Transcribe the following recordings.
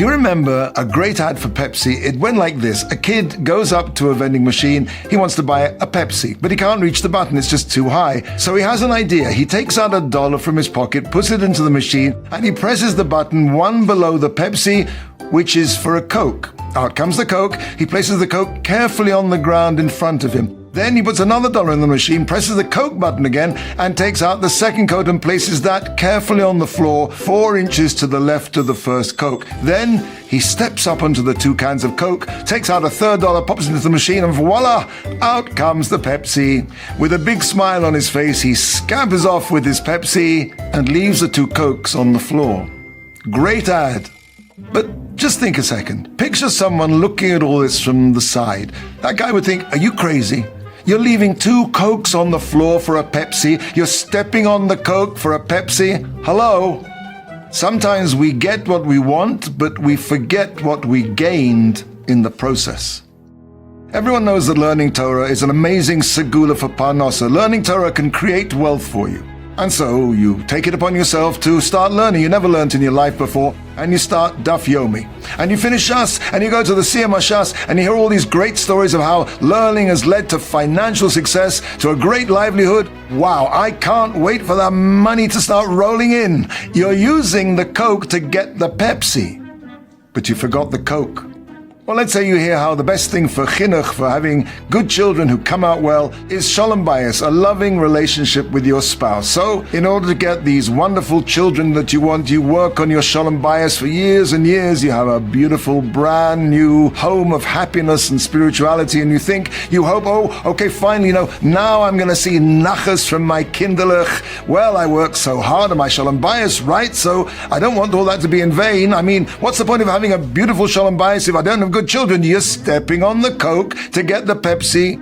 you remember a great ad for Pepsi? It went like this. A kid goes up to a vending machine. He wants to buy a Pepsi, but he can't reach the button. It's just too high. So he has an idea. He takes out $1 from his pocket, puts it into the machine, and he presses the button one below the Pepsi, which is for a Coke. Out comes the Coke. He places the Coke carefully on the ground in front of him. Then he puts another $1 in the machine, presses the Coke button again, and takes out the second Coke and places that carefully on the floor 4 inches to the left of the first Coke. Then he steps up onto the 2 cans of Coke, takes out a third $1, pops it into the machine, and voila, out comes the Pepsi. With a big smile on his face, he scampers off with his Pepsi and leaves the 2 Cokes on the floor. Great ad. But just think a second. Picture someone looking at all this from the side. That guy would think, are you crazy? You're leaving 2 Cokes on the floor for a Pepsi. You're stepping on the Coke for a Pepsi. Hello? Sometimes we get what we want, but we forget what we gained in the process. Everyone knows that learning Torah is an amazing segula for parnasa. Learning Torah can create wealth for you. And so you take it upon yourself to start learning. You never learned in your life before, and you start Daf Yomi. And you finish Shas, and you go to the Siyam Shas, and you hear all these great stories of how learning has led to financial success, to a great livelihood. Wow, I can't wait for that money to start rolling in. You're using the Coke to get the Pepsi, but you forgot the Coke. Well, let's say you hear how the best thing for chinuch, for having good children who come out well, is shalom bayis, a loving relationship with your spouse. So, in order to get these wonderful children that you want, you work on your shalom bayis for years and years. You have a beautiful, brand new home of happiness and spirituality, and you hope, oh, okay, finally, now I'm going to see nachas from my kinderlich. Well, I worked so hard on my shalom bayis, right? So, I don't want all that to be in vain. I mean, what's the point of having a beautiful shalom bayis if I don't have good children? You're stepping on the Coke to get the Pepsi,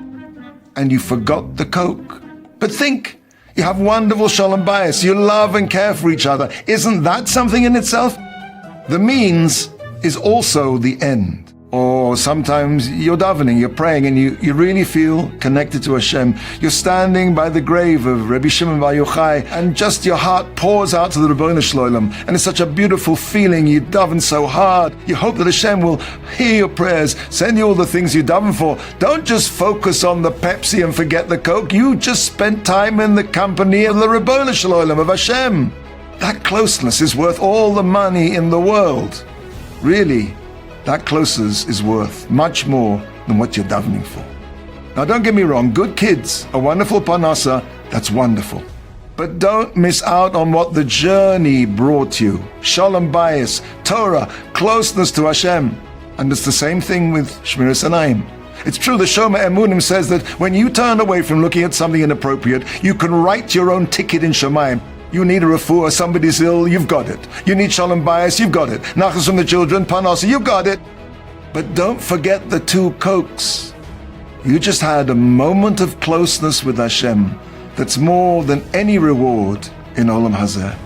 and you forgot the Coke. But think, you have wonderful shalom bayis. You love and care for each other. Isn't that something in itself? The means is also the end. Or sometimes you're davening, you're praying, and you really feel connected to Hashem. You're standing by the grave of Rabbi Shimon Bar Yochai, and just your heart pours out to the Ribono Shel Olam, and it's such a beautiful feeling. You daven so hard. You hope that Hashem will hear your prayers, send you all the things you daven for. Don't just focus on the Pepsi and forget the Coke. You just spent time in the company of the Ribono Shel Olam, of Hashem. That closeness is worth all the money in the world. Really. That closeness is worth much more than what you're davening for. Now, don't get me wrong, good kids, a wonderful parnasa, that's wonderful. But don't miss out on what the journey brought you. Shalom bayis, Torah, closeness to Hashem. And it's the same thing with Shmiras Einayim. It's true, the Shomer Emunim says that when you turn away from looking at something inappropriate, you can write your own ticket in Shemayim. You need a refuah, somebody's ill, you've got it. You need shalom bayis, you've got it. Nachas from the children, parnasa, you've got it. But don't forget the 2 Cokes. You just had a moment of closeness with Hashem that's more than any reward in Olam Hazeh.